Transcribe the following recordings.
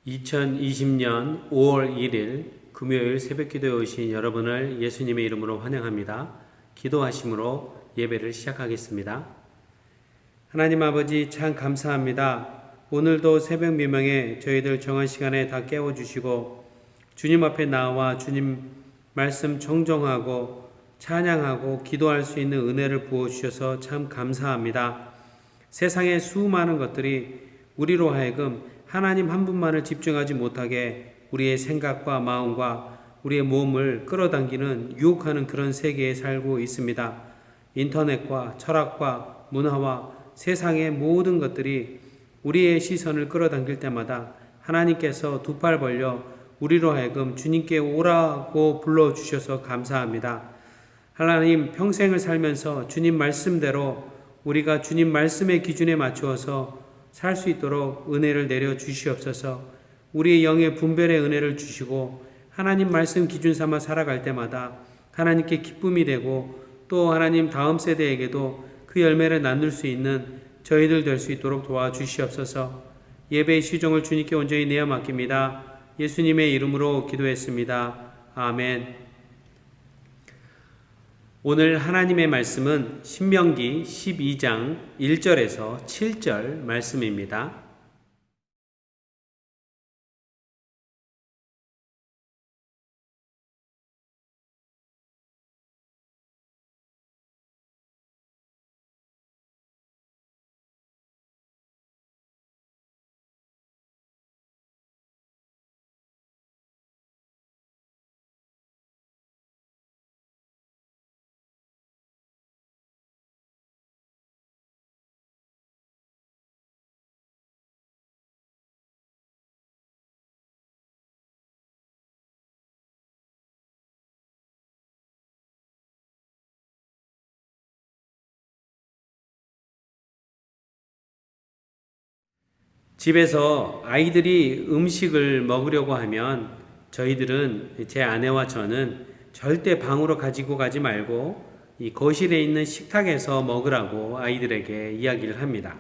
2020년 5월 1일 금요일 새벽기도에 오신 여러분을 예수님의 이름으로 환영합니다. 기도하심으로 예배를 시작하겠습니다. 하나님 아버지 참 감사합니다. 오늘도 새벽 미명에 저희들 정한 시간에 다 깨워주시고 주님 앞에 나와 주님 말씀 청정하고 찬양하고 기도할 수 있는 은혜를 부어주셔서 참 감사합니다. 세상의 수많은 것들이 우리로 하여금 하나님 한 분만을 집중하지 못하게 우리의 생각과 마음과 우리의 몸을 끌어당기는 유혹하는 그런 세계에 살고 있습니다. 인터넷과 철학과 문화와 세상의 모든 것들이 우리의 시선을 끌어당길 때마다 하나님께서 두 팔 벌려 우리로 하여금 주님께 오라고 불러주셔서 감사합니다. 하나님 평생을 살면서 주님 말씀대로 우리가 주님 말씀의 기준에 맞추어서 살 수 있도록 은혜를 내려 주시옵소서. 우리의 영의 분별의 은혜를 주시고 하나님 말씀 기준 삼아 살아갈 때마다 하나님께 기쁨이 되고 또 하나님 다음 세대에게도 그 열매를 나눌 수 있는 저희들 될 수 있도록 도와주시옵소서. 예배의 시종을 주님께 온전히 내어 맡깁니다. 예수님의 이름으로 기도했습니다. 아멘. 오늘 하나님의 말씀은 신명기 12장 1절에서 7절 말씀입니다. 집에서 아이들이 음식을 먹으려고 하면 저희들은 제 아내와 저는 절대 방으로 가지고 가지 말고 이 거실에 있는 식탁에서 먹으라고 아이들에게 이야기를 합니다.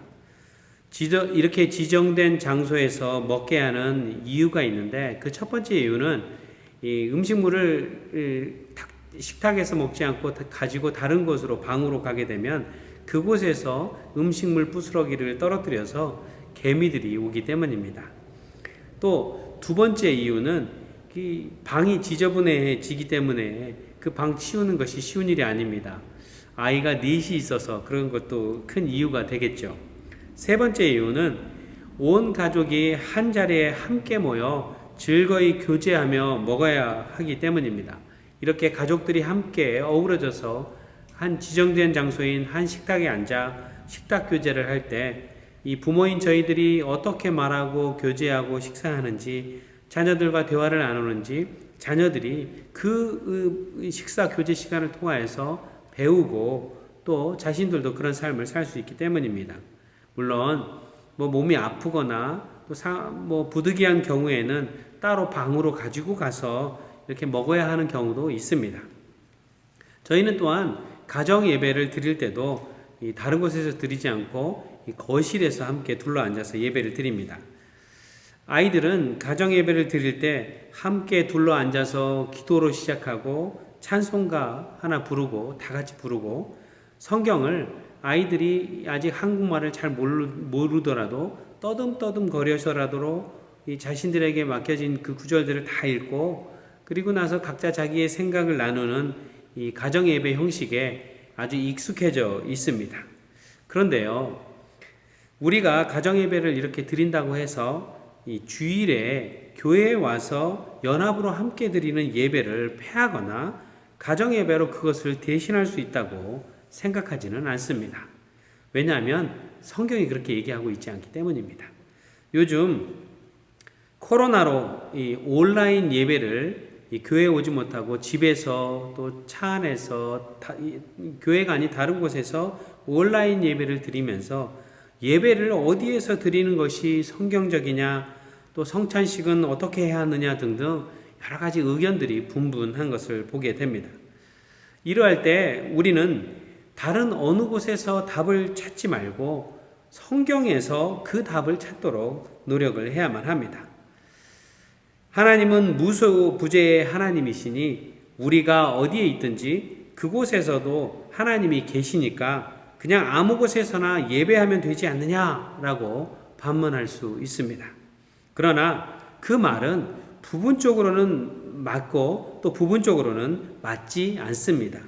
이렇게 지정된 장소에서 먹게 하는 이유가 있는데 그 첫 번째 이유는 이 음식물을 식탁에서 먹지 않고 가지고 다른 곳으로 방으로 가게 되면 그곳에서 음식물 부스러기를 떨어뜨려서 개미들이 오기 때문입니다. 또 두 번째 이유는 이 방이 지저분해지기 때문에 그 방 치우는 것이 쉬운 일이 아닙니다. 아이가 넷이 있어서 그런 것도 큰 이유가 되겠죠. 세 번째 이유는 온 가족이 한 자리에 함께 모여 즐거이 교제하며 먹어야 하기 때문입니다. 이렇게 가족들이 함께 어우러져서 한 지정된 장소인 한 식탁에 앉아 식탁 교제를 할 때 이 부모인 저희들이 어떻게 말하고 교제하고 식사하는지, 자녀들과 대화를 나누는지 자녀들이 그 식사 교제 시간을 통하여서 배우고 또 자신들도 그런 삶을 살 수 있기 때문입니다. 물론 몸이 아프거나 또 부득이한 경우에는 따로 방으로 가지고 가서 이렇게 먹어야 하는 경우도 있습니다. 저희는 또한 가정 예배를 드릴 때도 다른 곳에서 드리지 않고 거실에서 함께 둘러앉아서 예배를 드립니다. 아이들은 가정 예배를 드릴 때 함께 둘러앉아서 기도로 시작하고 찬송가 하나 부르고 다 같이 부르고 성경을 아이들이 아직 한국말을 잘 모르더라도 떠듬떠듬 거려서라도 이 자신들에게 맡겨진 그 구절들을 다 읽고 그리고 나서 각자 자기의 생각을 나누는 이 가정 예배 형식에 아주 익숙해져 있습니다. 그런데요, 우리가 가정 예배를 이렇게 드린다고 해서 이 주일에 교회에 와서 연합으로 함께 드리는 예배를 폐하거나 가정 예배로 그것을 대신할 수 있다고 생각하지는 않습니다. 왜냐하면 성경이 그렇게 얘기하고 있지 않기 때문입니다. 요즘 코로나로 이 온라인 예배를 교회에 오지 못하고 집에서 또 차 안에서 교회가 아닌 다른 곳에서 온라인 예배를 드리면서 예배를 어디에서 드리는 것이 성경적이냐, 또 성찬식은 어떻게 해야 하느냐 등등 여러 가지 의견들이 분분한 것을 보게 됩니다. 이러할 때 우리는 다른 어느 곳에서 답을 찾지 말고 성경에서 그 답을 찾도록 노력을 해야만 합니다. 하나님은 무소부재의 하나님이시니 우리가 어디에 있든지 그곳에서도 하나님이 계시니까 그냥 아무 곳에서나 예배하면 되지 않느냐라고 반문할 수 있습니다. 그러나 그 말은 부분적으로는 맞고 또 부분적으로는 맞지 않습니다.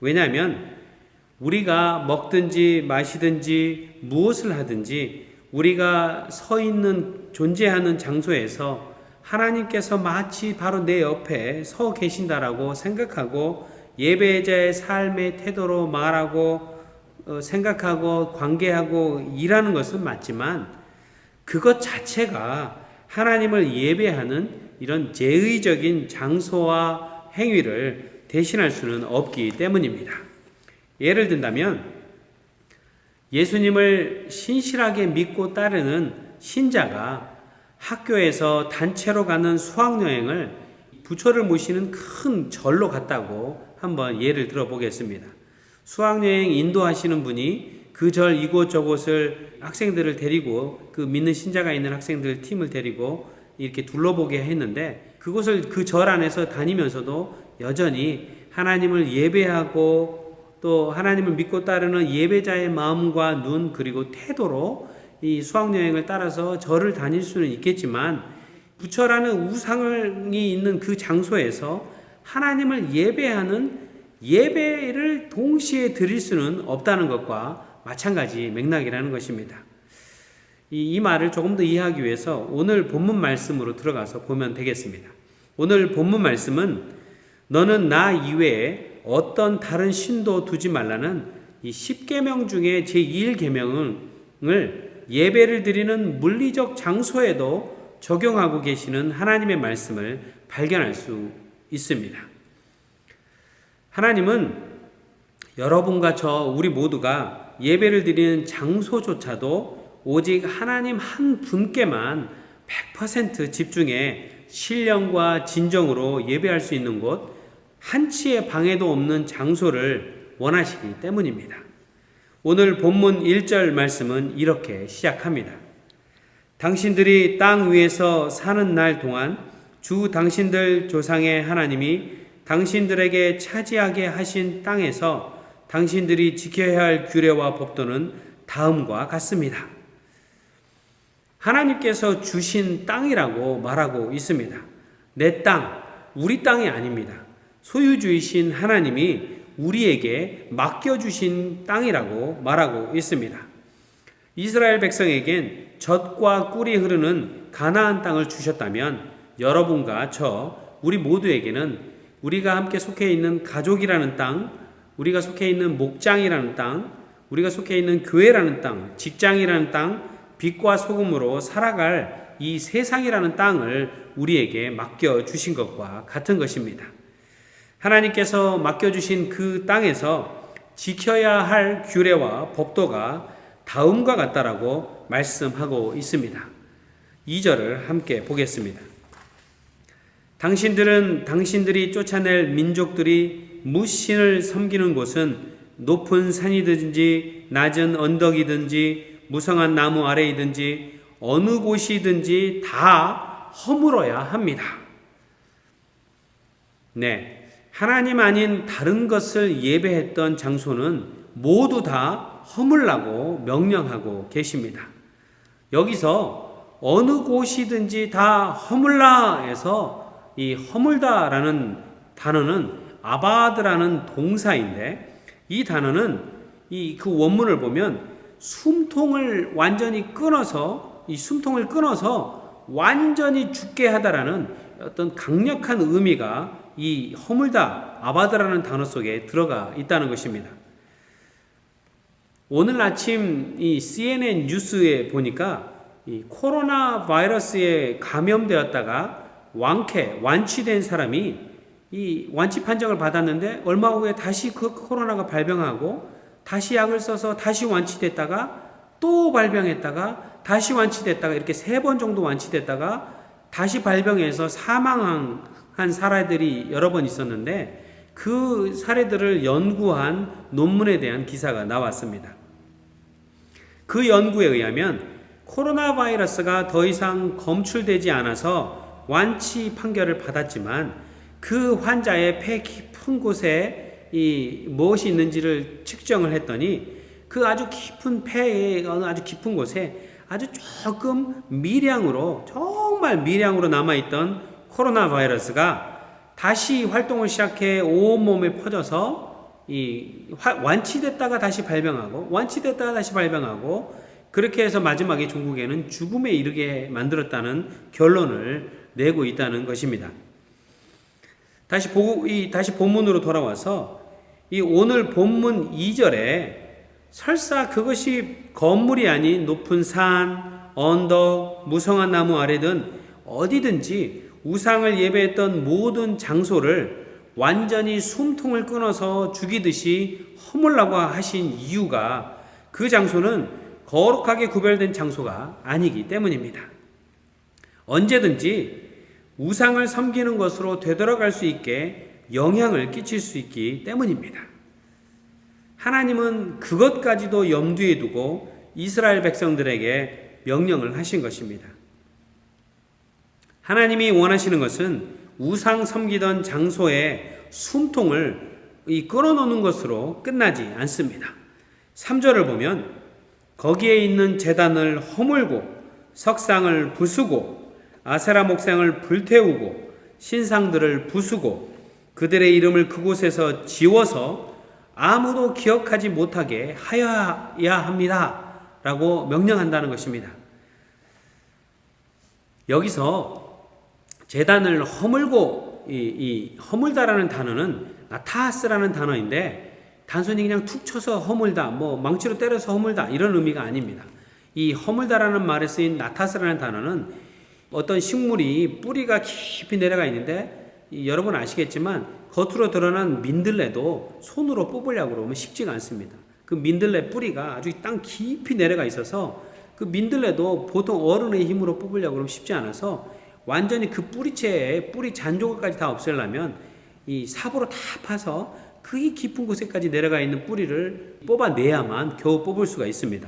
왜냐하면 우리가 먹든지 마시든지 무엇을 하든지 우리가 서 있는 존재하는 장소에서 하나님께서 마치 바로 내 옆에 서 계신다라고 생각하고 예배자의 삶의 태도로 말하고 생각하고 관계하고 일하는 것은 맞지만 그것 자체가 하나님을 예배하는 이런 제의적인 장소와 행위를 대신할 수는 없기 때문입니다. 예를 든다면 예수님을 신실하게 믿고 따르는 신자가 학교에서 단체로 가는 수학여행을 부처를 모시는 큰 절로 갔다고 한번 예를 들어보겠습니다. 수학여행 인도하시는 분이 그 절 이곳저곳을 학생들을 데리고 그 믿는 신자가 있는 학생들 팀을 데리고 이렇게 둘러보게 했는데 그곳을 그 절 안에서 다니면서도 여전히 하나님을 예배하고 또 하나님을 믿고 따르는 예배자의 마음과 눈 그리고 태도로 이 수학여행을 따라서 절을 다닐 수는 있겠지만 부처라는 우상이 있는 그 장소에서 하나님을 예배하는 예배를 동시에 드릴 수는 없다는 것과 마찬가지 맥락이라는 것입니다. 이 말을 조금 더 이해하기 위해서 오늘 본문 말씀으로 들어가서 보면 되겠습니다. 오늘 본문 말씀은 너는 나 이외에 어떤 다른 신도 두지 말라는 이 10계명 중에 제1계명을 예배를 드리는 물리적 장소에도 적용하고 계시는 하나님의 말씀을 발견할 수 있습니다. 하나님은 여러분과 우리 모두가 예배를 드리는 장소조차도 오직 하나님 한 분께만 100% 집중해 신령과 진정으로 예배할 수 있는 곳, 한치의 방해도 없는 장소를 원하시기 때문입니다. 오늘 본문 1절 말씀은 이렇게 시작합니다. 당신들이 땅 위에서 사는 날 동안 주 당신들 조상의 하나님이 당신들에게 차지하게 하신 땅에서 당신들이 지켜야 할 규례와 법도는 다음과 같습니다. 하나님께서 주신 땅이라고 말하고 있습니다. 내 땅, 우리 땅이 아닙니다. 소유주이신 하나님이 우리에게 맡겨주신 땅이라고 말하고 있습니다. 이스라엘 백성에겐 젖과 꿀이 흐르는 가나안 땅을 주셨다면 여러분과 우리 모두에게는 우리가 함께 속해 있는 가족이라는 땅, 우리가 속해 있는 목장이라는 땅, 우리가 속해 있는 교회라는 땅, 직장이라는 땅, 빛과 소금으로 살아갈 이 세상이라는 땅을 우리에게 맡겨주신 것과 같은 것입니다. 하나님께서 맡겨주신 그 땅에서 지켜야 할 규례와 법도가 다음과 같다라고 말씀하고 있습니다. 2절을 함께 보겠습니다. 당신들은 당신들이 쫓아낼 민족들이 무신을 섬기는 곳은 높은 산이든지 낮은 언덕이든지 무성한 나무 아래이든지 어느 곳이든지 다 허물어야 합니다. 네, 하나님 아닌 다른 것을 예배했던 장소는 모두 다 허물라고 명령하고 계십니다. 여기서 어느 곳이든지 다 허물라에서 이 허물다라는 단어는 아바드라는 동사인데 이 단어는 그 원문을 보면 숨통을 완전히 끊어서 완전히 죽게 하다라는 어떤 강력한 의미가 이 허물다 아바드라는 단어 속에 들어가 있다는 것입니다. 오늘 아침 이 CNN 뉴스에 보니까 이 코로나 바이러스에 감염되었다가 완치된 사람이 이 완치 판정을 받았는데 얼마 후에 다시 그 코로나가 발병하고 다시 약을 써서 다시 완치됐다가 또 발병했다가 다시 완치됐다가 이렇게 3번 정도 완치됐다가 다시 발병해서 사망한 사례들이 여러 번 있었는데 그 사례들을 연구한 논문에 대한 기사가 나왔습니다. 그 연구에 의하면 코로나 바이러스가 더 이상 검출되지 않아서 완치 판결을 받았지만 그 환자의 폐 깊은 곳에 무엇이 있는지를 측정을 했더니 그 아주 깊은 폐의 어느 아주 깊은 곳에 아주 조금 미량으로, 정말 미량으로 남아있던 코로나 바이러스가 다시 활동을 시작해 온몸에 퍼져서 완치됐다가 다시 발병하고, 완치됐다가 다시 발병하고, 그렇게 해서 마지막에 중국에는 죽음에 이르게 만들었다는 결론을 내고 있다는 것입니다. 다시 본문으로 돌아와서 오늘 본문 2절에 설사 그것이 건물이 아닌 높은 산, 언덕, 무성한 나무 아래든 어디든지 우상을 예배했던 모든 장소를 완전히 숨통을 끊어서 죽이듯이 허물라고 하신 이유가 그 장소는 거룩하게 구별된 장소가 아니기 때문입니다. 언제든지 우상을 섬기는 것으로 되돌아갈 수 있게 영향을 끼칠 수 있기 때문입니다. 하나님은 그것까지도 염두에 두고 이스라엘 백성들에게 명령을 하신 것입니다. 하나님이 원하시는 것은 우상 섬기던 장소의 숨통을 끊어놓는 것으로 끝나지 않습니다. 3절을 보면 거기에 있는 제단을 허물고 석상을 부수고 아세라 목상을 불태우고 신상들을 부수고 그들의 이름을 그곳에서 지워서 아무도 기억하지 못하게 하여야 합니다 라고 명령한다는 것입니다. 여기서 제단을 허물고, 허물다라는 단어는 나타스라는 단어인데 단순히 그냥 툭 쳐서 허물다, 망치로 때려서 허물다 이런 의미가 아닙니다. 이 허물다라는 말에 쓰인 나타스라는 단어는 어떤 식물이 뿌리가 깊이 내려가 있는데 여러분 아시겠지만 겉으로 드러난 민들레도 손으로 뽑으려고 그러면 쉽지가 않습니다. 그 민들레 뿌리가 아주 땅 깊이 내려가 있어서 그 민들레도 보통 어른의 힘으로 뽑으려고 그러면 쉽지 않아서 완전히 그 뿌리채에 뿌리 잔조각까지 다 없애려면 이 삽으로 다 파서 그 깊은 곳에까지 내려가 있는 뿌리를 뽑아내야만 겨우 뽑을 수가 있습니다.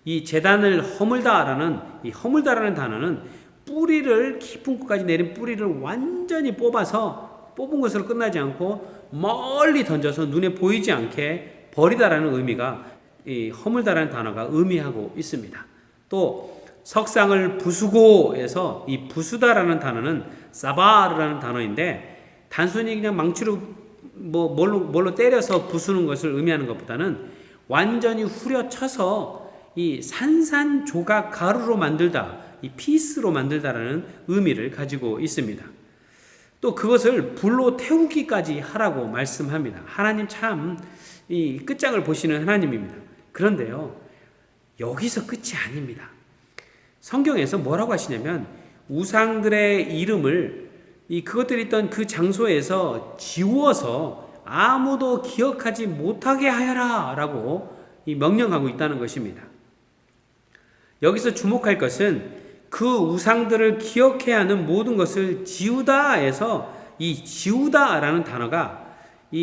이 제단을 허물다라는 허물다라는 단어는 뿌리를 깊은 곳까지 내린 뿌리를 완전히 뽑아서 뽑은 것으로 끝나지 않고 멀리 던져서 눈에 보이지 않게 버리다라는 의미가 이 허물다라는 단어가 의미하고 있습니다. 또 석상을 부수고에서 이 부수다라는 단어는 사바르라는 단어인데 단순히 그냥 망치로 뭘로 때려서 부수는 것을 의미하는 것보다는 완전히 후려쳐서 이 산산조각 가루로 만들다, 이 피스로 만들다라는 의미를 가지고 있습니다. 또 그것을 불로 태우기까지 하라고 말씀합니다. 하나님 참 이 끝장을 보시는 하나님입니다. 그런데요, 여기서 끝이 아닙니다. 성경에서 뭐라고 하시냐면 우상들의 이름을 그것들이 있던 그 장소에서 지워서 아무도 기억하지 못하게 하여라 라고 명령하고 있다는 것입니다. 여기서 주목할 것은 그 우상들을 기억해야 하는 모든 것을 지우다에서 이 지우다라는 단어가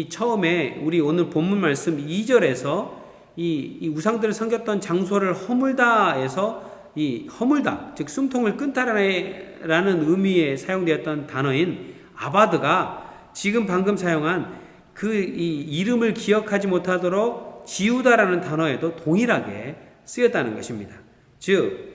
처음에 우리 오늘 본문 말씀 2절에서 이 우상들을 섬겼던 장소를 허물다에서 허물다, 즉 숨통을 끊다라는 의미에 사용되었던 단어인 아바드가 지금 방금 사용한 그 이름을 기억하지 못하도록 지우다라는 단어에도 동일하게 쓰였다는 것입니다. 즉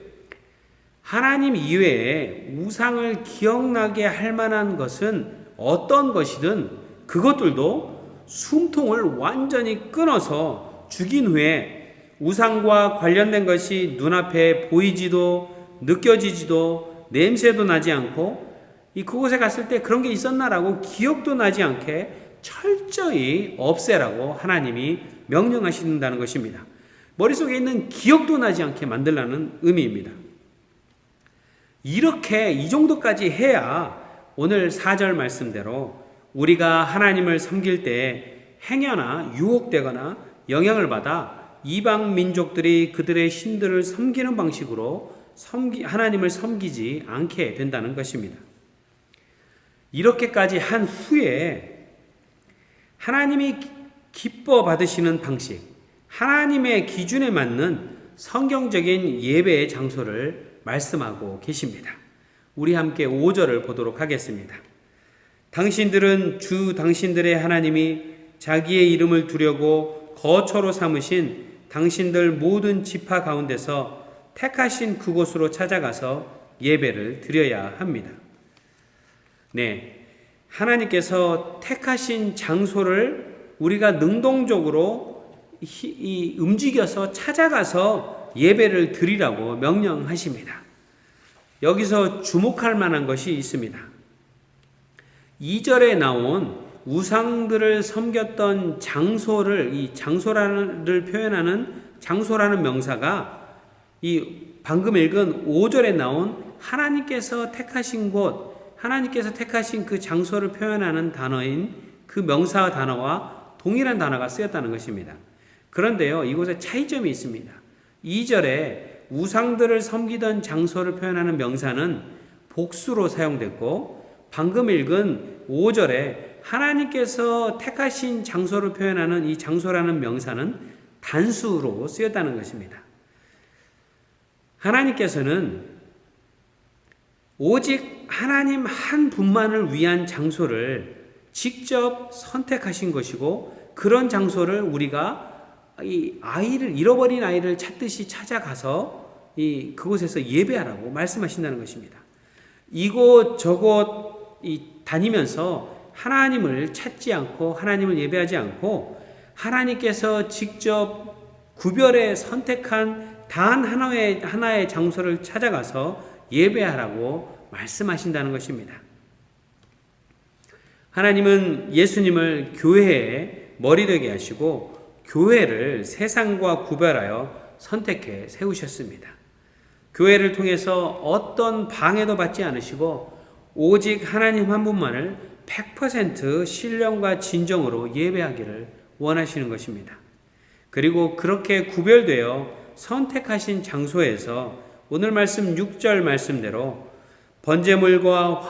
하나님 이외에 우상을 기억나게 할 만한 것은 어떤 것이든 그것들도 숨통을 완전히 끊어서 죽인 후에 우상과 관련된 것이 눈앞에 보이지도 느껴지지도 냄새도 나지 않고 그곳에 갔을 때 그런 게 있었나라고 기억도 나지 않게 철저히 없애라고 하나님이 명령하신다는 것입니다. 머릿속에 있는 기억도 나지 않게 만들라는 의미입니다. 이렇게 이 정도까지 해야 오늘 4절 말씀대로 우리가 하나님을 섬길 때 행여나 유혹되거나 영향을 받아 이방 민족들이 그들의 신들을 섬기는 방식으로 하나님을 섬기지 않게 된다는 것입니다. 이렇게까지 한 후에 하나님이 기뻐 받으시는 방식, 하나님의 기준에 맞는 성경적인 예배의 장소를 말씀하고 계십니다. 우리 함께 5절을 보도록 하겠습니다. 당신들은 주 당신들의 하나님이 자기의 이름을 두려고 거처로 삼으신 당신들 모든 지파 가운데서 택하신 그곳으로 찾아가서 예배를 드려야 합니다. 네, 하나님께서 택하신 장소를 우리가 능동적으로 움직여서 찾아가서 예배를 드리라고 명령하십니다. 여기서 주목할 만한 것이 있습니다. 2절에 나온 우상들을 섬겼던 장소를, 이 장소를 표현하는 장소라는 명사가 이 방금 읽은 5절에 나온 하나님께서 택하신 곳, 하나님께서 택하신 그 장소를 표현하는 단어인 그 명사 단어와 동일한 단어가 쓰였다는 것입니다. 그런데요, 이곳에 차이점이 있습니다. 2절에 우상들을 섬기던 장소를 표현하는 명사는 복수로 사용됐고, 방금 읽은 5절에 하나님께서 택하신 장소를 표현하는 이 장소라는 명사는 단수로 쓰였다는 것입니다. 하나님께서는 오직 하나님 한 분만을 위한 장소를 직접 선택하신 것이고, 그런 장소를 우리가 잃어버린 아이를 찾듯이 찾아가서 그곳에서 예배하라고 말씀하신다는 것입니다. 이곳 저곳 다니면서 하나님을 찾지 않고 하나님을 예배하지 않고 하나님께서 직접 구별해 선택한 단 하나의 장소를 찾아가서 예배하라고 말씀하신다는 것입니다. 하나님은 예수님을 교회의 머리 되게 하시고 교회를 세상과 구별하여 선택해 세우셨습니다. 교회를 통해서 어떤 방해도 받지 않으시고 오직 하나님 한 분만을 100% 신령과 진정으로 예배하기를 원하시는 것입니다. 그리고 그렇게 구별되어 선택하신 장소에서 오늘 말씀 6절 말씀대로 번제물과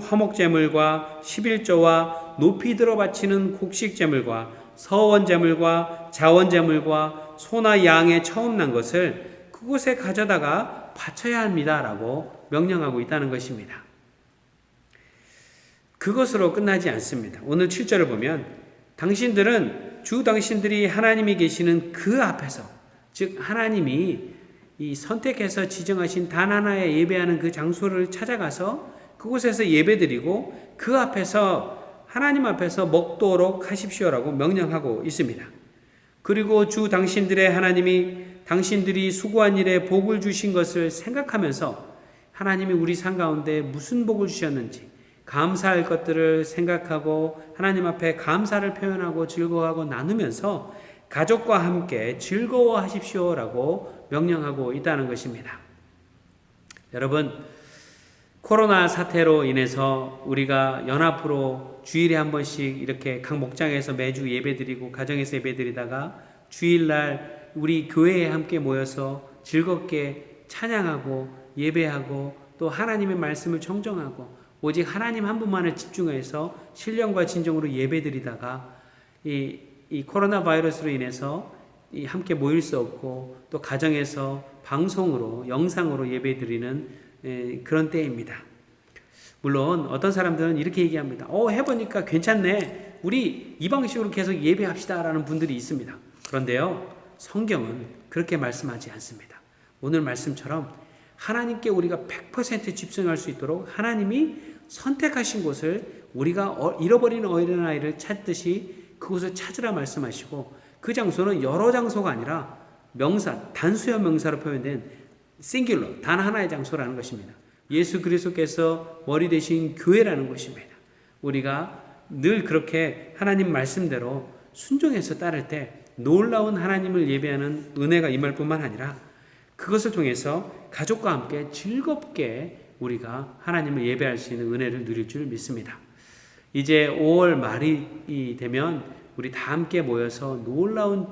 화목제물과 11조와 높이 들어 바치는 곡식제물과 서원제물과 자원제물과 소나 양의 처음 난 것을 그곳에 가져다가 바쳐야 합니다라고 명령하고 있다는 것입니다. 그것으로 끝나지 않습니다. 오늘 7절을 보면 당신들은 주 당신들이 하나님이 계시는 그 앞에서, 즉 하나님이 이 선택해서 지정하신 단 하나의 예배하는 그 장소를 찾아가서 그곳에서 예배드리고 그 앞에서 하나님 앞에서 먹도록 하십시오라고 명령하고 있습니다. 그리고 주 당신들의 하나님이 당신들이 수고한 일에 복을 주신 것을 생각하면서 하나님이 우리 삶 가운데 무슨 복을 주셨는지 감사할 것들을 생각하고 하나님 앞에 감사를 표현하고 즐거워하고 나누면서 가족과 함께 즐거워하십시오라고 명령하고 있다는 것입니다. 여러분, 코로나 사태로 인해서 우리가 연합으로 주일에 한 번씩 이렇게 각 목장에서 매주 예배드리고 가정에서 예배드리다가 주일날 우리 교회에 함께 모여서 즐겁게 찬양하고 예배하고 또 하나님의 말씀을 청정하고 오직 하나님 한 분만을 집중해서 신령과 진정으로 예배드리다가 이 코로나 바이러스로 인해서 함께 모일 수 없고 또 가정에서 방송으로 영상으로 예배드리는 그런 때입니다. 물론 어떤 사람들은 이렇게 얘기합니다. 해보니까 괜찮네. 우리 이 방식으로 계속 예배합시다 라는 분들이 있습니다. 그런데요, 성경은 그렇게 말씀하지 않습니다. 오늘 말씀처럼 하나님께 우리가 100% 집중할 수 있도록 하나님이 선택하신 곳을 우리가 잃어버린 어린아이를 찾듯이 그곳을 찾으라 말씀하시고, 그 장소는 여러 장소가 아니라 명사, 단수형 명사로 표현된 싱귤러, 단 하나의 장소라는 것입니다. 예수 그리스도께서 머리 되신 교회라는 것입니다. 우리가 늘 그렇게 하나님 말씀대로 순종해서 따를 때 놀라운 하나님을 예배하는 은혜가 임할 뿐만 아니라 그것을 통해서 가족과 함께 즐겁게 우리가 하나님을 예배할 수 있는 은혜를 누릴 줄 믿습니다. 이제 5월 말이 되면 우리 다 함께 모여서 놀라운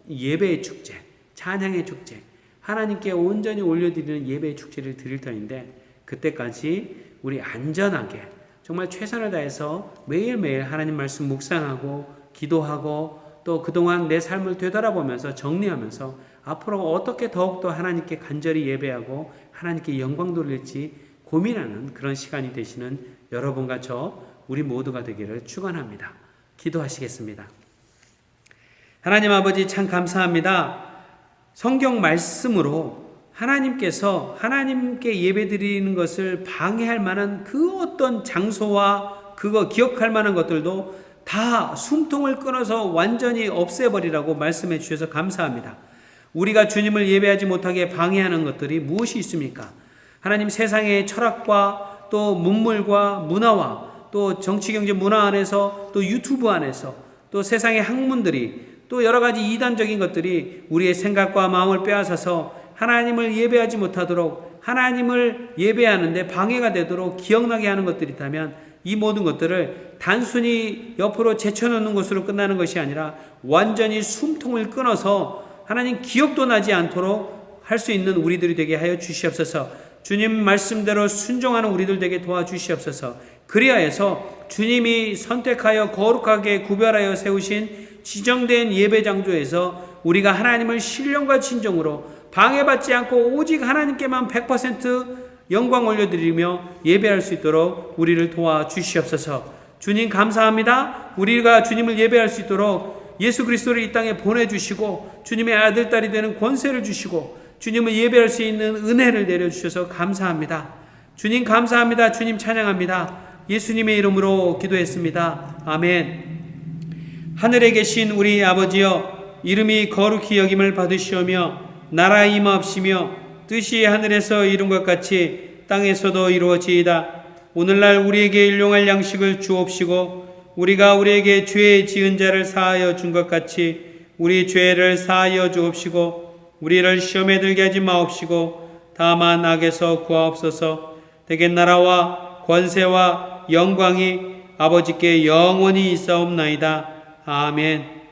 예배의 축제, 찬양의 축제, 하나님께 온전히 올려드리는 예배의 축제를 드릴 터인데, 그때까지 우리 안전하게 정말 최선을 다해서 매일매일 하나님 말씀 묵상하고 기도하고 또 그동안 내 삶을 되돌아보면서 정리하면서 앞으로 어떻게 더욱더 하나님께 간절히 예배하고 하나님께 영광 돌릴지 고민하는 그런 시간이 되시는 여러분과 저 우리 모두가 되기를 축원합니다. 기도하시겠습니다. 하나님 아버지 참 감사합니다. 성경 말씀으로 하나님께서 하나님께 예배드리는 것을 방해할 만한 그 어떤 장소와 그거 기억할 만한 것들도 다 숨통을 끊어서 완전히 없애버리라고 말씀해 주셔서 감사합니다. 우리가 주님을 예배하지 못하게 방해하는 것들이 무엇이 있습니까? 하나님, 세상의 철학과 또 문물과 문화와 또 정치, 경제, 문화 안에서 또 유튜브 안에서 또 세상의 학문들이 또 여러 가지 이단적인 것들이 우리의 생각과 마음을 빼앗아서 하나님을 예배하지 못하도록, 하나님을 예배하는데 방해가 되도록 기억나게 하는 것들이 있다면 이 모든 것들을 단순히 옆으로 제쳐놓는 것으로 끝나는 것이 아니라 완전히 숨통을 끊어서 하나님 기억도 나지 않도록 할 수 있는 우리들이 되게 하여 주시옵소서. 주님 말씀대로 순종하는 우리들 되게 도와주시옵소서. 그리하여서 주님이 선택하여 거룩하게 구별하여 세우신 지정된 예배 장소에서 우리가 하나님을 신령과 진정으로 방해받지 않고 오직 하나님께만 100% 영광 올려드리며 예배할 수 있도록 우리를 도와주시옵소서. 주님 감사합니다. 우리가 주님을 예배할 수 있도록 예수 그리스도를 이 땅에 보내주시고 주님의 아들, 딸이 되는 권세를 주시고 주님을 예배할 수 있는 은혜를 내려주셔서 감사합니다. 주님 감사합니다. 주님 찬양합니다. 예수님의 이름으로 기도했습니다. 아멘. 하늘에 계신 우리 아버지여, 이름이 거룩히 여김을 받으시오며 나라 임하옵시며 뜻이 하늘에서 이룬 것 같이 땅에서도 이루어지이다. 오늘날 우리에게 일용할 양식을 주옵시고 우리가 우리에게 죄 지은 자를 사하여 준 것 같이 우리 죄를 사하여 주옵시고 우리를 시험에 들게 하지 마옵시고 다만 악에서 구하옵소서. 대개 나라와 권세와 영광이 아버지께 영원히 있사옵나이다. 아멘.